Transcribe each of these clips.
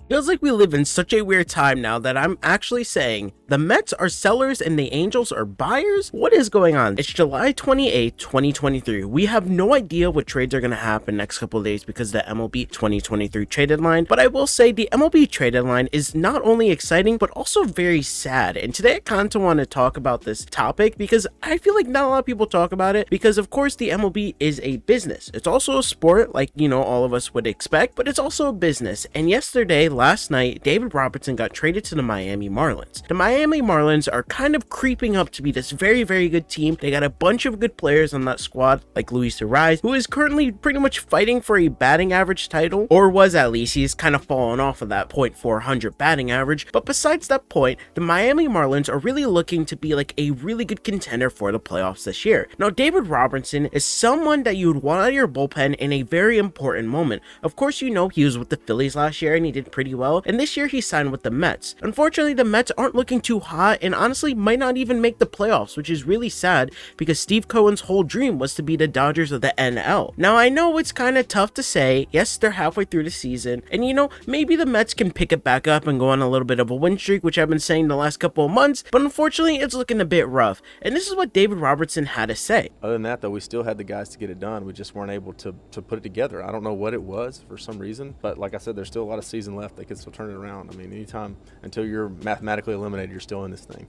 Feels like we live in such a weird time now that I'm actually saying the Mets are sellers and the Angels are buyers? What is going on? It's July 28th, 2023. We have no idea what trades are going to happen next couple of days because of the MLB 2023 trade deadline. But I will say the MLB trade deadline is not only exciting, but also very sad. And today I kind of want to talk about this topic because I feel like not a lot of people talk about it because of course the MLB is a business. It's also a sport like, all of us would expect, but it's also a business. And yesterday, last night, David Robertson got traded to the Miami Marlins. The Miami Marlins are kind of creeping up to be this very, very good team. They got a bunch of good players on that squad, like Luis Ariz, who is currently pretty much fighting for a batting average title, or was at least. He's kind of fallen off of that .400 batting average. But besides that point, the Miami Marlins are really looking to be like a really good contender for the playoffs this year. Now, David Robertson is someone that you would want out of your bullpen in a very important moment. Of course, he was with the Phillies last year and he did pretty well, and this year he signed with the Mets. Unfortunately, the Mets aren't looking too hot and honestly might not even make the playoffs, which is really sad because Steve Cohen's whole dream was to be the Dodgers of the NL. Now, I know it's kind of tough to say. Yes, they're halfway through the season, and maybe the Mets can pick it back up and go on a little bit of a win streak, which I've been saying the last couple of months, but unfortunately, it's looking a bit rough. And this is what David Robertson had to say. Other than that, though, we still had the guys to get it done. We just weren't able to put it together. I don't know what it was for some reason, but like I said, there's still a lot of season left. They can still turn it around. I mean, anytime until you're mathematically eliminated, you're still in this thing.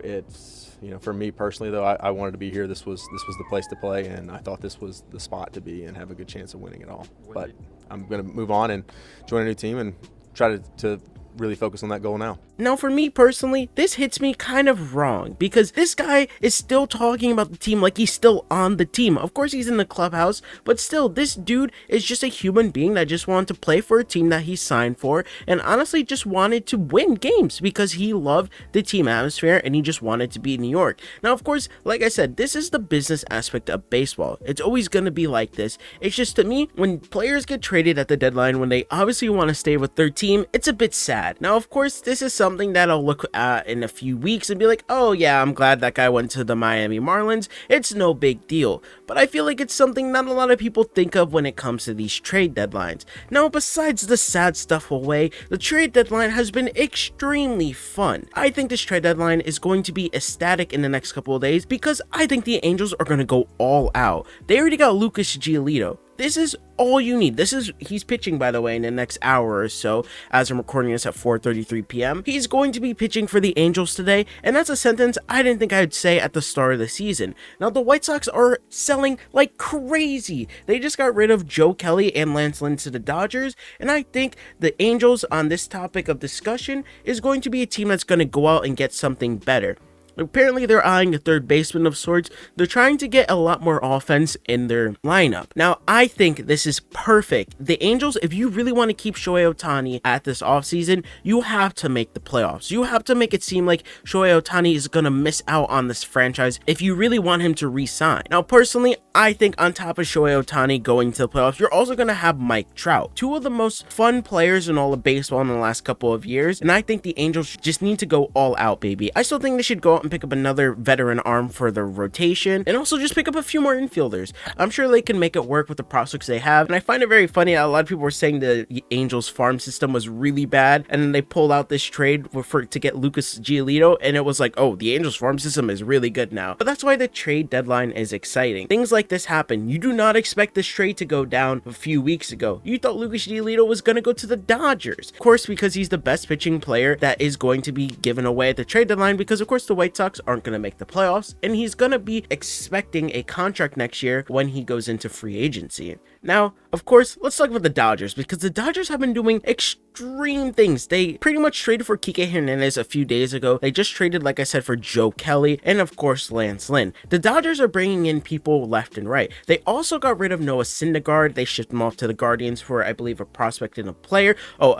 It's for me personally, though, I wanted to be here. This was the place to play, and I thought this was the spot to be and have a good chance of winning it all. But I'm going to move on and join a new team and try to really focus on that goal now. Now, for me personally, this hits me kind of wrong because this guy is still talking about the team like he's still on the team. Of course, he's in the clubhouse, but still, this dude is just a human being that just wanted to play for a team that he signed for and honestly just wanted to win games because he loved the team atmosphere and he just wanted to be in New York. Now, of course, like I said, this is the business aspect of baseball. It's always going to be like this. It's just, to me, when players get traded at the deadline, when they obviously want to stay with their team, it's a bit sad. Now, of course, this is something that I'll look at in a few weeks and be like, oh yeah, I'm glad that guy went to the Miami Marlins. It's no big deal. But I feel like it's something not a lot of people think of when it comes to these trade deadlines. Now, besides the sad stuff away, the trade deadline has been extremely fun. I think this trade deadline is going to be ecstatic in the next couple of days because I think the Angels are going to go all out. They already got Lucas Giolito. This is all you need. He's pitching, by the way, in the next hour or so, as I'm recording this at 4:33 p.m. He's going to be pitching for the Angels today, and that's a sentence I didn't think I'd say at the start of the season. Now, the White Sox are selling like crazy. They just got rid of Joe Kelly and Lance Lynn to the Dodgers, and I think the Angels, on this topic of discussion, is going to be a team that's going to go out and get something better. Apparently, they're eyeing a third baseman of sorts. They're trying to get a lot more offense in their lineup. Now, I think this is perfect. The Angels, if you really want to keep Shohei Ohtani at this offseason, you have to make the playoffs. You have to make it seem like Shohei Ohtani is going to miss out on this franchise if you really want him to re-sign. Now, personally, I think on top of Shohei Ohtani going to the playoffs, you're also going to have Mike Trout, two of the most fun players in all of baseball in the last couple of years. And I think the Angels just need to go all out, baby. I still think they should go out and pick up another veteran arm for the rotation and also just pick up a few more infielders. I'm sure they can make it work with the prospects they have, and I find it very funny that a lot of people were saying the Angels farm system was really bad, and then they pulled out this trade to get Lucas Giolito, and it was like, oh, the Angels farm system is really good now. But that's why the trade deadline is exciting. Things like this happen. You do not expect this trade to go down a few weeks ago. You thought Lucas Giolito was going to go to the Dodgers, of course, because he's the best pitching player that is going to be given away at the trade deadline, because of course the White Sox aren't going to make the playoffs, and he's going to be expecting a contract next year when he goes into free agency. Now, of course, let's talk about the Dodgers, because the Dodgers have been doing extreme things. They pretty much traded for Kike Hernandez a few days ago. They just traded, like I said, for Joe Kelly and, of course, Lance Lynn. The Dodgers are bringing in people left and right. They also got rid of Noah Syndergaard. They shipped him off to the Guardians for, I believe, a prospect and a player. Oh,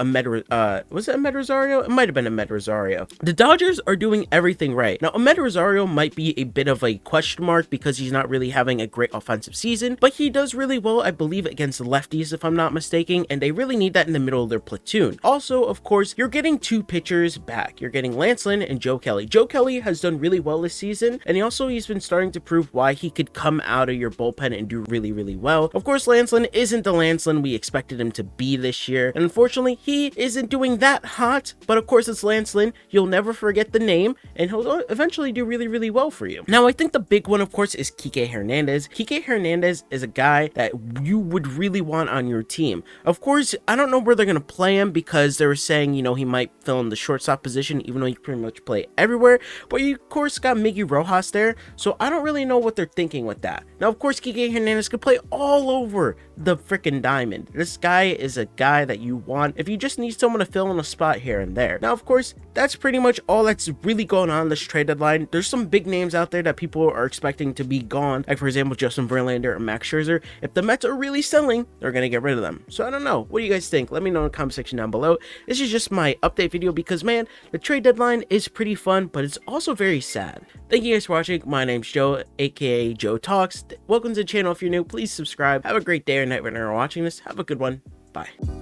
was it Ahmed Rosario? It might have been Ahmed Rosario. The Dodgers are doing everything right. Now, Ahmed Rosario might be a bit of a question mark because he's not really having a great offensive season, but he does really well, I believe, against lefties if I'm not mistaken, and they really need that in the middle of their platoon. Also, of course, you're getting 2 pitchers back. You're getting Lance Lynn and Joe Kelly. Joe Kelly has done really well this season, and he's been starting to prove why he could come out of your bullpen and do really, really well. Of course, Lance Lynn isn't the Lance Lynn we expected him to be this year, and unfortunately, he isn't doing that hot, but of course, it's Lance Lynn. You'll never forget the name, and he'll eventually do really, really well for you. Now, I think the big one, of course, is Kike Hernandez. Kike Hernandez is a guy that you would really want on your team. Of course, I don't know where they're going to play him because they were saying, he might fill in the shortstop position, even though he can pretty much play everywhere. But you, of course, got Miggy Rojas there, so I don't really know what they're thinking with that. Now, of course, Kike Hernandez could play all over the freaking diamond. This guy is a guy that you want if you just need someone to fill in a spot here and there. Now, of course, that's pretty much all that's really going on this trade deadline. There's some big names out there that people are expecting to be gone, like for example, Justin Verlander or Max Scherzer. If the Mets are really selling, they're going to get rid of them. So I don't know. What do you guys think? Let me know in the comment section down below. This is just my update video because, man, the trade deadline is pretty fun, but it's also very sad. Thank you guys for watching. My name's Joe, aka Jotalks. Welcome to the channel. If you're new, please subscribe. Have a great day or night when you're watching this. Have a good one. Bye.